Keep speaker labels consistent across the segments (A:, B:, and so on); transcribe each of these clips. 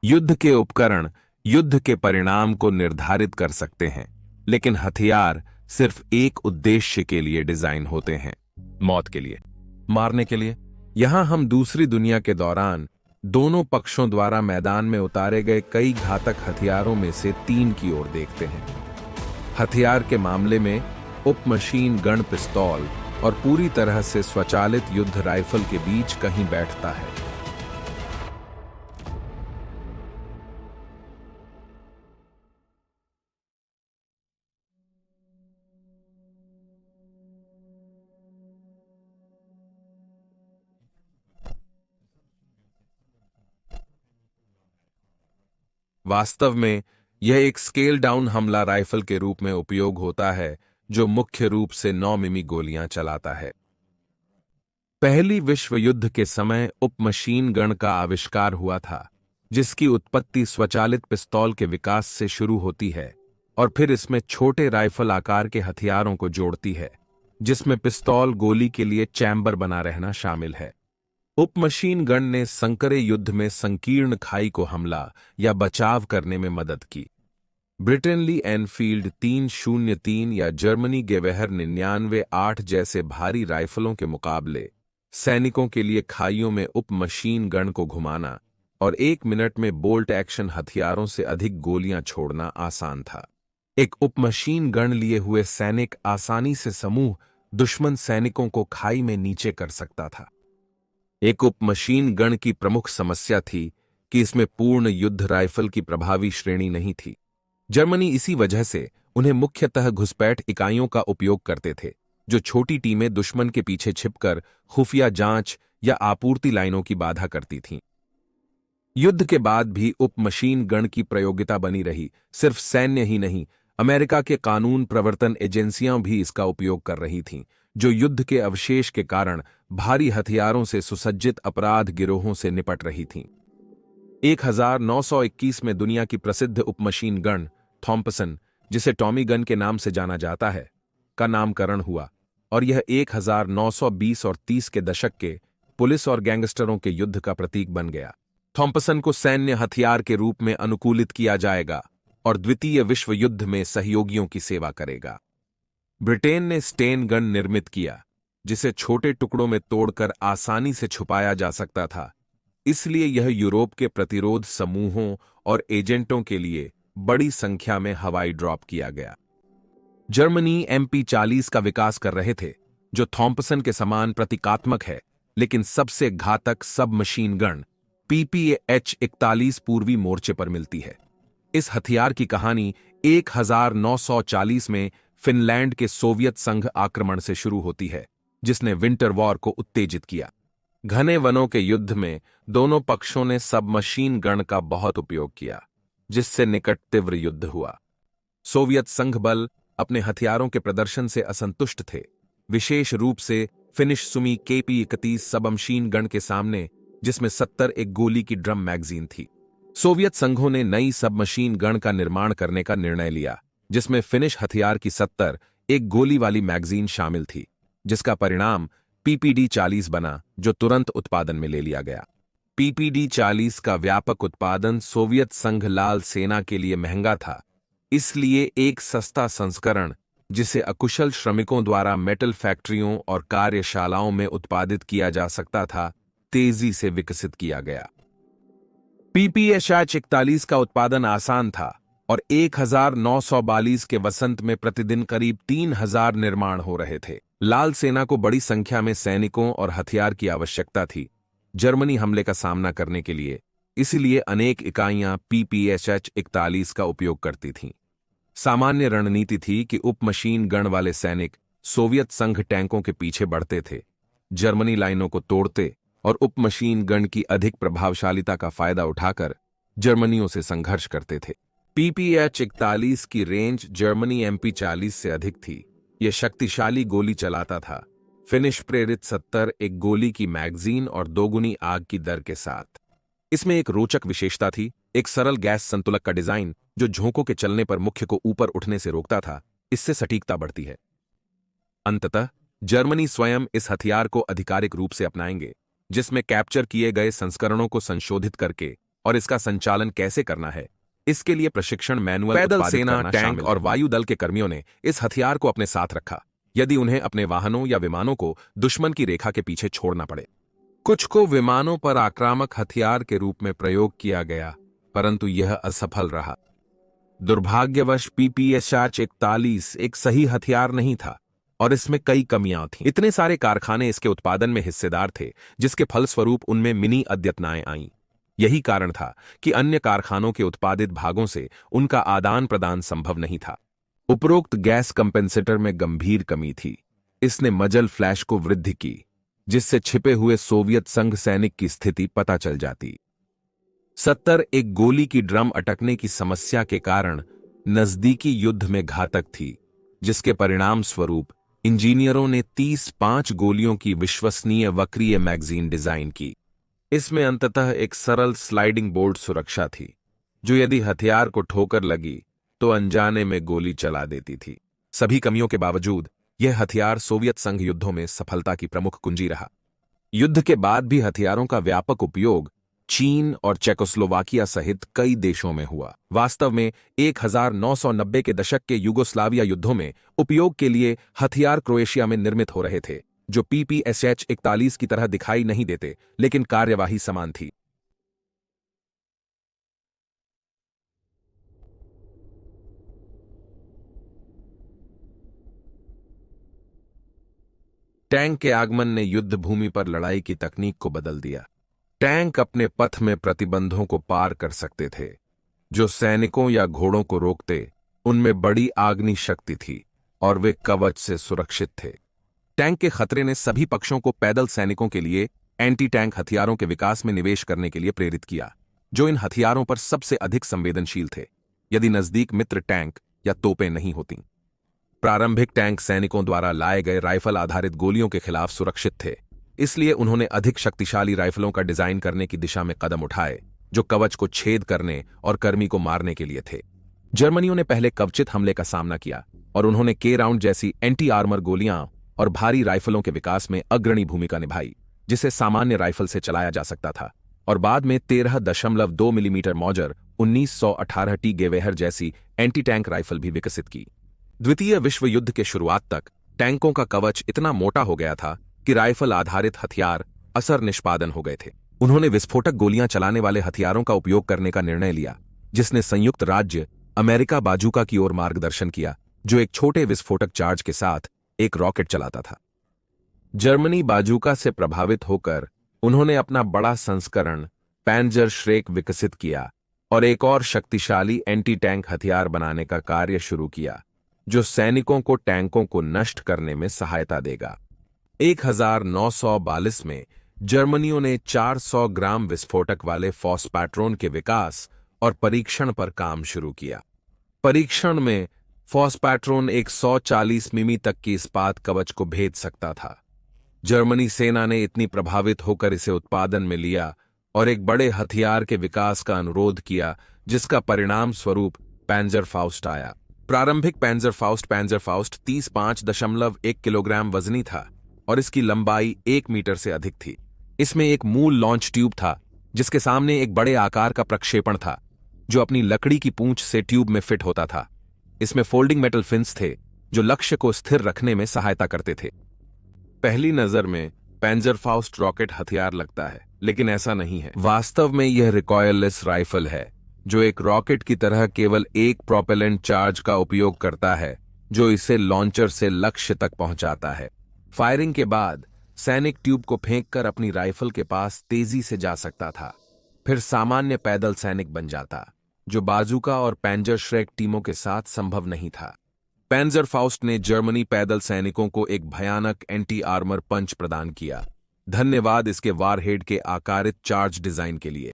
A: युद्ध के उपकरण युद्ध के परिणाम को निर्धारित कर सकते हैं, लेकिन हथियार सिर्फ एक उद्देश्य के लिए डिजाइन होते हैं, मौत के लिए, मारने के लिए। यहां हम दूसरी दुनिया के दौरान दोनों पक्षों द्वारा मैदान में उतारे गए कई घातक हथियारों में से 3 की ओर देखते हैं। हथियार के मामले में उप मशीन गन पिस्तौल और पूरी तरह से स्वचालित युद्ध राइफल के बीच कहीं बैठता है। वास्तव में यह एक स्केल डाउन हमला राइफल के रूप में उपयोग होता है, जो मुख्य रूप से 9 मिमी गोलियां चलाता है। पहली विश्व युद्ध के समय उप मशीन गन का आविष्कार हुआ था, जिसकी उत्पत्ति स्वचालित पिस्तौल के विकास से शुरू होती है और फिर इसमें छोटे राइफल आकार के हथियारों को जोड़ती है, जिसमें पिस्तौल गोली के लिए चैम्बर बना रहना शामिल है। उप मशीन गन ने संकरे युद्ध में संकीर्ण खाई को हमला या बचाव करने में मदद की। ब्रिटेन ली एनफील्ड 303 या जर्मनी गेवेहर 99-8 जैसे भारी राइफलों के मुकाबले सैनिकों के लिए खाइयों में उप मशीन गन को घुमाना और 1 मिनट में बोल्ट एक्शन हथियारों से अधिक गोलियां छोड़ना आसान था। एक उप मशीन गन लिए हुए सैनिक आसानी से समूह दुश्मन सैनिकों को खाई में नीचे कर सकता था। एक उप मशीन गन की प्रमुख समस्या थी कि इसमें पूर्ण युद्ध राइफल की प्रभावी श्रेणी नहीं थी। जर्मनी इसी वजह से उन्हें मुख्यतः घुसपैठ इकाइयों का उपयोग करते थे, जो छोटी टीमें दुश्मन के पीछे छिपकर खुफिया जांच या आपूर्ति लाइनों की बाधा करती थीं। युद्ध के बाद भी उप मशीन गन की प्रयोगिता बनी रही। सिर्फ सैन्य ही नहीं, अमेरिका के कानून प्रवर्तन एजेंसियां भी इसका उपयोग कर रही थीं, जो युद्ध के अवशेष के कारण भारी हथियारों से सुसज्जित अपराध गिरोहों से निपट रही थीं। 1921 में दुनिया की प्रसिद्ध उपमशीन गन थॉम्पसन, जिसे टॉमी गन के नाम से जाना जाता है, का नामकरण हुआ और यह 1920 और 30 के दशक के पुलिस और गैंगस्टरों के युद्ध का प्रतीक बन गया। थॉम्पसन को सैन्य हथियार के रूप में अनुकूलित किया जाएगा और द्वितीय विश्व युद्ध में सहयोगियों की सेवा करेगा। ब्रिटेन ने स्टेन गन निर्मित किया, जिसे छोटे टुकड़ों में तोड़कर आसानी से छुपाया जा सकता था, इसलिए यह यूरोप के प्रतिरोध समूहों और एजेंटों के लिए बड़ी संख्या में हवाई ड्रॉप किया गया। जर्मनी MP-40 का विकास कर रहे थे, जो थॉम्पसन के समान प्रतीकात्मक है, लेकिन सबसे घातक सब मशीन गन PPH-41 पूर्वी मोर्चे पर मिलती है। इस हथियार की कहानी 1940 में फिनलैंड के सोवियत संघ आक्रमण से शुरू होती है, जिसने विंटर वॉर को उत्तेजित किया। घने वनों के युद्ध में दोनों पक्षों ने सबमशीन गन का बहुत उपयोग किया, जिससे निकट तीव्र युद्ध हुआ। सोवियत संघ बल अपने हथियारों के प्रदर्शन से असंतुष्ट थे, विशेष रूप से finish Sumi KP-31 submachine gun के सामने, जिसमें 70 एक गोली की ड्रम मैगजीन थी। सोवियत संघों ने नई सबमशीन गन का निर्माण करने का निर्णय लिया, जिसमें फिनिश हथियार की 70 एक गोली वाली मैगजीन शामिल थी, जिसका परिणाम PPD-40 बना, जो तुरंत उत्पादन में ले लिया गया। PPD-40 का व्यापक उत्पादन सोवियत संघ लाल सेना के लिए महंगा था, इसलिए एक सस्ता संस्करण, जिसे अकुशल श्रमिकों द्वारा मेटल फैक्ट्रियों और कार्यशालाओं में उत्पादित किया जा सकता था, तेजी से विकसित किया गया। PPH-41 का उत्पादन आसान था और 1942 के वसंत में प्रतिदिन करीब 3000 निर्माण हो रहे थे। लाल सेना को बड़ी संख्या में सैनिकों और हथियार की आवश्यकता थी जर्मनी हमले का सामना करने के लिए, इसलिए अनेक इकाइयां PPH-41 का उपयोग करती थीं। सामान्य रणनीति थी कि उपमशीन गन वाले सैनिक सोवियत संघ टैंकों के पीछे बढ़ते थे, जर्मनी लाइनों को तोड़ते और उपमशीन गन की अधिक प्रभावशालिता का फायदा उठाकर जर्मनियों से संघर्ष करते थे। PPH-41 की रेंज जर्मनी MP-40 से अधिक थी। यह शक्तिशाली गोली चलाता था, फिनिश प्रेरित 70 एक गोली की मैगजीन और दोगुनी आग की दर के साथ। इसमें एक रोचक विशेषता थी, एक सरल गैस संतुलक का डिजाइन, जो झोंकों के चलने पर मुख्य को ऊपर उठने से रोकता था। इससे सटीकता बढ़ती है। अंततः जर्मनी स्वयं इस हथियार को आधिकारिक रूप से अपनाएंगे, जिसमें कैप्चर किए गए संस्करणों को संशोधित करके और इसका संचालन कैसे करना है, इसके लिए प्रशिक्षण मैनुअल पैदल सेना, टैंक और वायु दल के कर्मियों ने इस हथियार को अपने साथ रखा, यदि उन्हें अपने वाहनों या विमानों को दुश्मन की रेखा के पीछे छोड़ना पड़े। कुछ को विमानों पर आक्रामक हथियार के रूप में प्रयोग किया गया, परंतु यह असफल रहा। दुर्भाग्यवश PPSH-41 एक सही हथियार नहीं था और इसमें कई कमियां थीं। इतने सारे कारखाने इसके उत्पादन में हिस्सेदार थे, जिसके फलस्वरूप उनमें मिनी अद्यतनाएं आईं। यही कारण था कि अन्य कारखानों के उत्पादित भागों से उनका आदान प्रदान संभव नहीं था। उपरोक्त गैस कंपेंसेटर में गंभीर कमी थी। इसने मजल फ्लैश को वृद्धि की, जिससे छिपे हुए सोवियत संघ सैनिक की स्थिति पता चल जाती। 70 एक गोली की ड्रम अटकने की समस्या के कारण नजदीकी युद्ध में घातक थी, जिसके परिणाम स्वरूप इंजीनियरों ने 30-5 गोलियों की विश्वसनीय वक्रीय मैगजीन डिजाइन की। इसमें अंततः एक सरल स्लाइडिंग बोल्ट सुरक्षा थी, जो यदि हथियार को ठोकर लगी तो अनजाने में गोली चला देती थी। सभी कमियों के बावजूद यह हथियार सोवियत संघ युद्धों में सफलता की प्रमुख कुंजी रहा। युद्ध के बाद भी हथियारों का व्यापक उपयोग चीन और चेकोस्लोवाकिया सहित कई देशों में हुआ। वास्तव में 1990 के दशक के युगोस्लाविया युद्धों में उपयोग के लिए हथियार क्रोएशिया में निर्मित हो रहे थे, जो PPSH-41 की तरह दिखाई नहीं देते, लेकिन कार्यवाही समान थी। टैंक के आगमन ने युद्ध भूमि पर लड़ाई की तकनीक को बदल दिया। टैंक अपने पथ में प्रतिबंधों को पार कर सकते थे, जो सैनिकों या घोड़ों को रोकते। उनमें बड़ी आग्नि शक्ति थी और वे कवच से सुरक्षित थे। टैंक के खतरे ने सभी पक्षों को पैदल सैनिकों के लिए एंटी टैंक हथियारों के विकास में निवेश करने के लिए प्रेरित किया, जो इन हथियारों पर सबसे अधिक संवेदनशील थे, यदि नजदीक मित्र टैंक या तोपें नहीं होतीं। प्रारंभिक टैंक सैनिकों द्वारा लाए गए राइफल आधारित गोलियों के खिलाफ सुरक्षित थे, इसलिए उन्होंने अधिक शक्तिशाली राइफलों का डिजाइन करने की दिशा में कदम उठाए, जो कवच को छेद करने और कर्मी को मारने के लिए थे। जर्मनियों ने पहले कवचित हमले का सामना किया और उन्होंने के राउंड जैसी एंटी आर्मर गोलियां और भारी राइफलों के विकास में अग्रणी भूमिका निभाई, जिसे सामान्य राइफल से चलाया जा सकता था, और बाद में 13.2 मिलीमीटर मॉजर 1918 टी गेवेहर जैसी एंटी टैंक राइफल भी विकसित की। द्वितीय विश्व युद्ध के शुरुआत तक टैंकों का कवच इतना मोटा हो गया था कि राइफल आधारित हथियार असर निष्पादन हो गए थे। उन्होंने विस्फोटक गोलियां चलाने वाले हथियारों का उपयोग करने का निर्णय लिया, जिसने संयुक्त राज्य अमेरिका बाजूका की ओर मार्गदर्शन किया, जो एक छोटे विस्फोटक चार्ज के साथ एक रॉकेट चलाता था। जर्मनी बाजूका से प्रभावित होकर उन्होंने अपना बड़ा संस्करण पैंजर श्रेक विकसित किया और एक और शक्तिशाली एंटी टैंक हथियार बनाने का कार्य शुरू किया, जो सैनिकों को टैंकों को नष्ट करने में सहायता देगा। 1942 में जर्मनियों ने 400 ग्राम विस्फोटक वाले फॉस्पैट्रोन के विकास और परीक्षण पर काम शुरू किया। परीक्षण में फॉस्पैट्रोन 140 मिमी तक की इस्पात कवच को भेद सकता था। जर्मनी सेना ने इतनी प्रभावित होकर इसे उत्पादन में लिया और एक बड़े हथियार के विकास का अनुरोध किया, जिसका परिणाम स्वरूप पैंजरफाउस्ट आया। प्रारंभिक पैंजरफाउस्ट 35.1 किलोग्राम वजनी था और इसकी लंबाई 1 मीटर से अधिक थी। इसमें एक मूल लॉन्च ट्यूब था, जिसके सामने एक बड़े आकार का प्रक्षेपण था, जो अपनी लकड़ी की पूंछ से ट्यूब में फिट होता था। इसमें फोल्डिंग मेटल फिन्स थे, जो लक्ष्य को स्थिर रखने में सहायता करते थे। पहली नजर में पैंजरफाउस्ट रॉकेट हथियार लगता है, लेकिन ऐसा नहीं है। वास्तव में यह रिकॉयललेस राइफल है, जो एक रॉकेट की तरह केवल एक प्रोपेलेंट चार्ज का उपयोग करता है, जो इसे लॉन्चर से लक्ष्य तक पहुंचाता है। फायरिंग के बाद सैनिक ट्यूब को फेंककर अपनी राइफल के पास तेजी से जा सकता था, फिर सामान्य पैदल सैनिक बन जाता, जो बाजूका और पैंजर श्रेक टीमों के साथ संभव नहीं था। पैंजरफाउस्ट ने जर्मनी पैदल सैनिकों को एक भयानक एंटी आर्मर पंच प्रदान किया, धन्यवाद इसके वारहेड के आकारित चार्ज डिजाइन के लिए।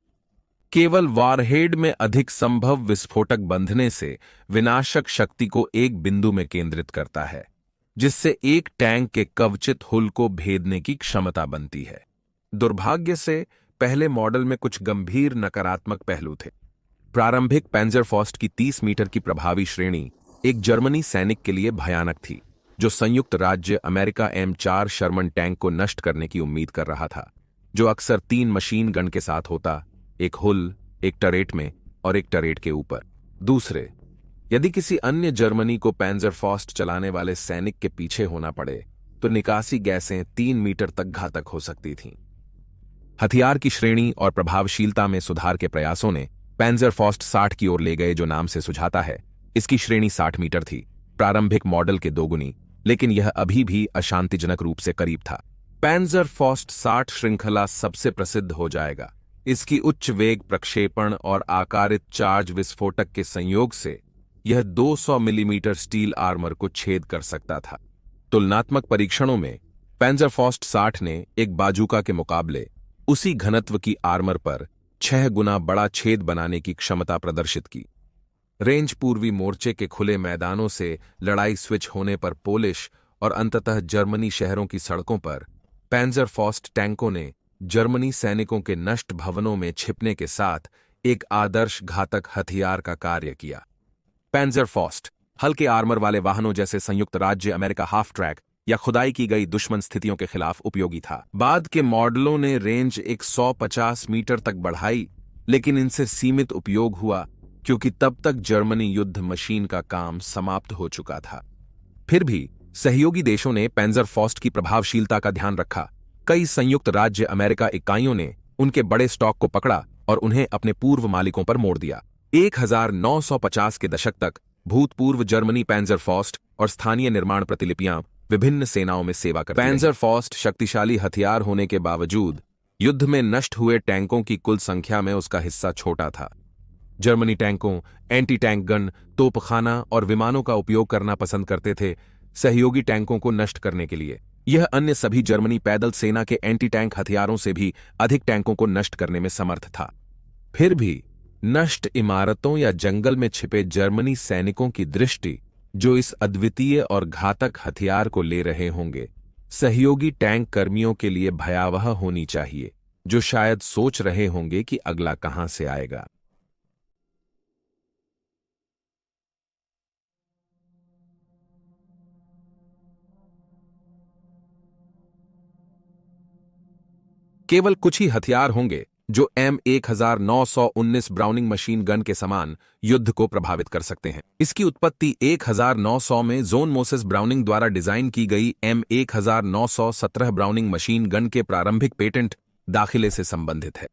A: केवल वारहेड में अधिक संभव विस्फोटक बंधने से विनाशक शक्ति को एक बिंदु में केंद्रित करता है, जिससे एक टैंक के कवचित हुल को भेदने की क्षमता बनती है। दुर्भाग्य से पहले मॉडल में कुछ गंभीर नकारात्मक पहलू थे। प्रारंभिक पैंजरफाउस्ट की 30 मीटर की प्रभावी श्रेणी एक जर्मनी सैनिक के लिए भयानक थी, जो संयुक्त राज्य अमेरिका M4 शर्मन टैंक को नष्ट करने की उम्मीद कर रहा था, जो अक्सर 3 मशीन गन के साथ होता, एक हुल, एक टरेट में और एक टरेट के ऊपर। दूसरे, यदि किसी अन्य जर्मनी को पैंजरफॉस्ट चलाने वाले सैनिक के पीछे होना पड़े तो निकासी गैसें 3 मीटर तक घातक हो सकती थीं। हथियार की श्रेणी और प्रभावशीलता में सुधार के प्रयासों ने पैंजरफॉस्ट 60 की ओर ले गए, जो नाम से सुझाता है। इसकी श्रेणी 60 मीटर थी, प्रारंभिक मॉडल के दोगुनी, लेकिन यह अभी भी अशांतिजनक रूप से करीब था। पैंजरफॉस्ट 60 श्रृंखला सबसे प्रसिद्ध हो जाएगा। इसकी उच्च वेग प्रक्षेपण और आकारित चार्ज विस्फोटक के संयोग से यह 200 मिलीमीटर स्टील आर्मर को छेद कर सकता था। तुलनात्मक परीक्षणों में पैंजरफॉस्ट 60 ने एक बाजूका के मुकाबले उसी घनत्व की आर्मर पर 6 गुना बड़ा छेद बनाने की क्षमता प्रदर्शित की। रेंज पूर्वी मोर्चे के खुले मैदानों से लड़ाई स्विच होने पर पोलिश और अंततः जर्मनी शहरों की सड़कों पर पैंजरफॉस्ट टैंकों ने जर्मनी सैनिकों के नष्ट भवनों में छिपने के साथ एक आदर्श घातक हथियार का कार्य किया। पैंजरफॉस्ट हल्के आर्मर वाले वाहनों जैसे संयुक्त राज्य अमेरिका हाफ ट्रैक या खुदाई की गई दुश्मन स्थितियों के खिलाफ उपयोगी था। बाद के मॉडलों ने रेंज 150 मीटर तक बढ़ाई, लेकिन इनसे सीमित उपयोग हुआ क्योंकि तब तक जर्मनी युद्ध मशीन का काम समाप्त हो चुका था। फिर भी सहयोगी देशों ने पैंजरफॉस्ट की प्रभावशीलता का ध्यान रखा। कई संयुक्त राज्य अमेरिका इकाइयों ने उनके बड़े स्टॉक को पकड़ा और उन्हें अपने पूर्व मालिकों पर मोड़ दिया। 1950 के दशक तक भूतपूर्व जर्मनी पैंजरफॉस्ट और स्थानीय निर्माण प्रतिलिपियां विभिन्न सेनाओं में सेवा करती रहीं। पैंजरफॉस्ट शक्तिशाली हथियार होने के बावजूद युद्ध में नष्ट हुए टैंकों की कुल संख्या में उसका हिस्सा छोटा था। जर्मनी टैंकों, एंटी टैंक गन, तोपखाना और विमानों का उपयोग करना पसंद करते थे सहयोगी टैंकों को नष्ट करने के लिए। यह अन्य सभी जर्मनी पैदल सेना के एंटी टैंक हथियारों से भी अधिक टैंकों को नष्ट करने में समर्थ था। फिर भी नष्ट इमारतों या जंगल में छिपे जर्मनी सैनिकों की दृष्टि, जो इस अद्वितीय और घातक हथियार को ले रहे होंगे, सहयोगी टैंक कर्मियों के लिए भयावह होनी चाहिए, जो शायद सोच रहे होंगे कि अगला कहां से आएगा। केवल कुछ ही हथियार होंगे जो M1919 ब्राउनिंग मशीन गन के समान युद्ध को प्रभावित कर सकते हैं। इसकी उत्पत्ति 1900 में जोन मोसेस ब्राउनिंग द्वारा डिजाइन की गई M1917 ब्राउनिंग मशीन गन के प्रारंभिक पेटेंट दाखिले से संबंधित है।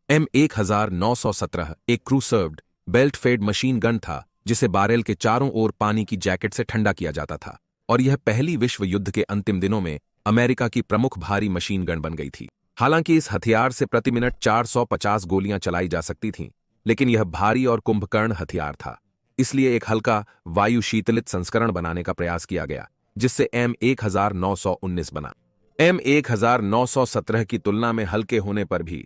A: M1917 एक क्रूसर्व्ड बेल्ट फेड मशीन गन था जिसे बारेल के चारों ओर पानी की जैकेट से ठंडा किया जाता था, और यह पहली विश्व युद्ध के अंतिम दिनों में अमेरिका की प्रमुख भारी मशीन गन बन गई थी। हालांकि इस हथियार से प्रति मिनट 450 गोलियां चलाई जा सकती थीं, लेकिन यह भारी और कुंभकर्ण हथियार था, इसलिए एक हल्का वायु शीतलित संस्करण बनाने का प्रयास किया गया, जिससे M1919 बना। M1917 की तुलना में हल्के होने पर भी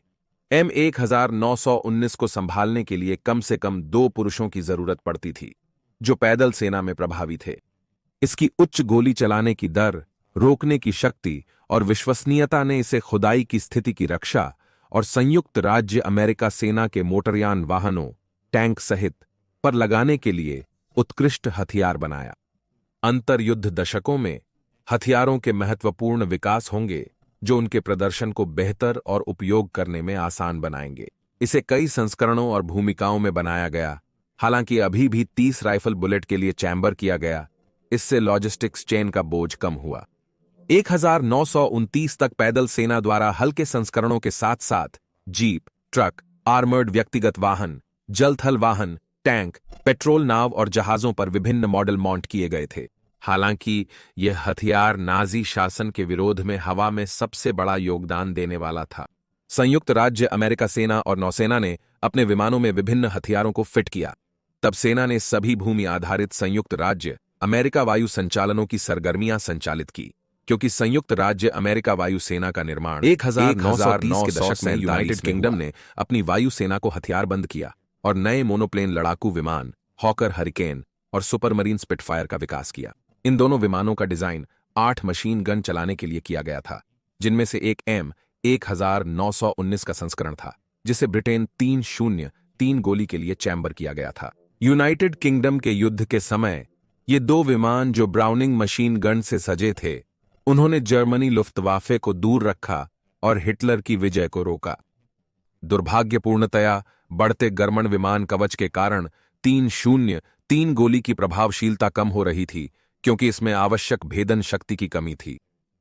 A: M1919 को संभालने के लिए कम से कम 2 पुरुषों की जरूरत पड़ती थी, जो पैदल सेना में प्रभावी थे। इसकी उच्च गोली चलाने की दर, रोकने की शक्ति और विश्वसनीयता ने इसे खुदाई की स्थिति की रक्षा और संयुक्त राज्य अमेरिका सेना के मोटरयान वाहनों, टैंक सहित पर लगाने के लिए उत्कृष्ट हथियार बनाया। अंतर्युद्ध दशकों में हथियारों के महत्वपूर्ण विकास होंगे जो उनके प्रदर्शन को बेहतर और उपयोग करने में आसान बनाएंगे। इसे कई संस्करणों और भूमिकाओं में बनाया गया, हालांकि अभी भी 30 राइफल बुलेट के लिए चैम्बर किया गया। इससे लॉजिस्टिक्स चेन का बोझ कम हुआ। 1929 तक पैदल सेना द्वारा हल्के संस्करणों के साथ साथ जीप, ट्रक, आर्मर्ड व्यक्तिगत वाहन, जल थल वाहन, टैंक, पेट्रोल नाव और जहाजों पर विभिन्न मॉडल माउंट किए गए थे। हालांकि यह हथियार नाजी शासन के विरोध में हवा में सबसे बड़ा योगदान देने वाला था। संयुक्त राज्य अमेरिका सेना और नौसेना ने अपने विमानों में विभिन्न हथियारों को फिट किया। तब सेना ने सभी भूमि आधारित संयुक्त राज्य अमेरिका वायु संचालनों की सरगर्मियां संचालित की, क्योंकि संयुक्त राज्य अमेरिका वायु सेना का निर्माण 1930 के दशक में यूनाइटेड किंगडम ने अपनी वायु सेना को हथियारबंद किया और नए मोनोप्लेन लड़ाकू विमान हॉकर हरिकेन और सुपरमरीन स्पिटफायर का विकास किया। इन दोनों विमानों का डिजाइन 8 मशीन गन चलाने के लिए किया गया था, जिनमें से एक M1919 का संस्करण था, जिसे ब्रिटेन 303 गोली के लिए चैम्बर किया गया था। यूनाइटेड किंगडम के युद्ध के समय ये 2 विमान जो ब्राउनिंग मशीन गन से सजे थे, उन्होंने जर्मनी लुफ्तवाफे को दूर रखा और हिटलर की विजय को रोका। दुर्भाग्यपूर्णतया बढ़ते गर्मन विमान कवच के कारण 303 गोली की प्रभावशीलता कम हो रही थी, क्योंकि इसमें आवश्यक भेदन शक्ति की कमी थी।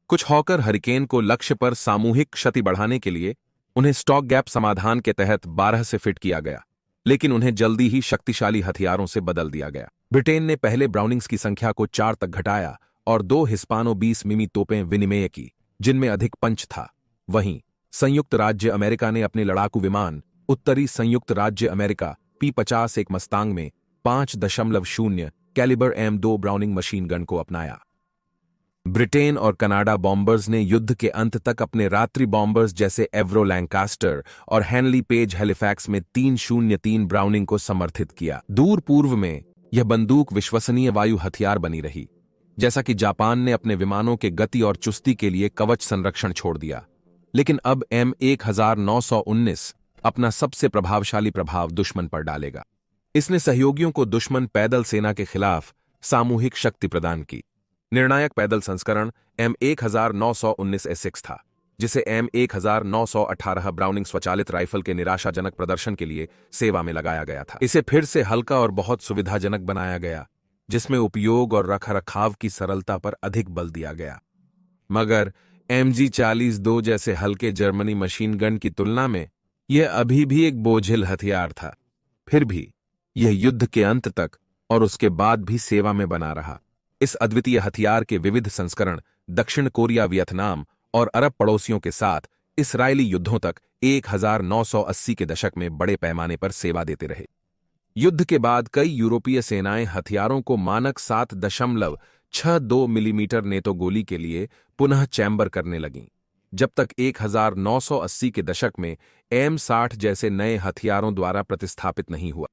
A: कुछ हॉकर हरिकेन को लक्ष्य पर सामूहिक क्षति बढ़ाने के लिए उन्हें स्टॉक गैप समाधान के तहत 12 से फिट किया गया, लेकिन उन्हें जल्दी ही शक्तिशाली हथियारों से बदल दिया गया। ब्रिटेन ने पहले ब्राउनिंग्स की संख्या को 4 तक घटाया और 2 हिस्पानो 20 मिमी तोपें विनिमय की, जिनमें अधिक पंच था। वहीं संयुक्त राज्य अमेरिका ने अपने लड़ाकू विमान उत्तरी संयुक्त राज्य अमेरिका P-50 एक मस्तांग में 5.0 calibre M2 browning machine gun को अपनाया। ब्रिटेन और कनाडा बॉम्बर्स ने युद्ध के अंत तक अपने रात्रि बॉम्बर्स जैसे एवरो लैंकास्टर और हेनली पेज हैलिफैक्स में 303 ब्राउनिंग को समर्थित किया। दूर पूर्व में यह बंदूक विश्वसनीय वायु हथियार बनी रही, जैसा कि जापान ने अपने विमानों के गति और चुस्ती के लिए कवच संरक्षण छोड़ दिया। लेकिन अब M1919 अपना सबसे प्रभावशाली प्रभाव दुश्मन पर डालेगा। इसने सहयोगियों को दुश्मन पैदल सेना के खिलाफ सामूहिक शक्ति प्रदान की। निर्णायक पैदल संस्करण M1919 एसिक्स था, जिसे M1918 ब्राउनिंग स्वचालित राइफल के निराशाजनक प्रदर्शन के लिए सेवा में लगाया गया था। इसे फिर से हल्का और बहुत सुविधाजनक बनाया गया, जिसमें उपयोग और रखरखाव की सरलता पर अधिक बल दिया गया। मगर MG42 जैसे हल्के जर्मनी मशीन गन की तुलना में यह अभी भी एक बोझिल हथियार था। फिर भी यह युद्ध के अंत तक और उसके बाद भी सेवा में बना रहा। इस अद्वितीय हथियार के विविध संस्करण दक्षिण कोरिया, वियतनाम और अरब पड़ोसियों के साथ इसराइली युद्धों तक 1980 के दशक में बड़े पैमाने पर सेवा देते रहे। युद्ध के बाद कई यूरोपीय सेनाएं हथियारों को मानक 7.62 मिलीमीटर नेतो गोली के लिए पुनः चैम्बर करने लगीं, जब तक 1980 के दशक में M60 जैसे नए हथियारों द्वारा प्रतिस्थापित नहीं हुआ।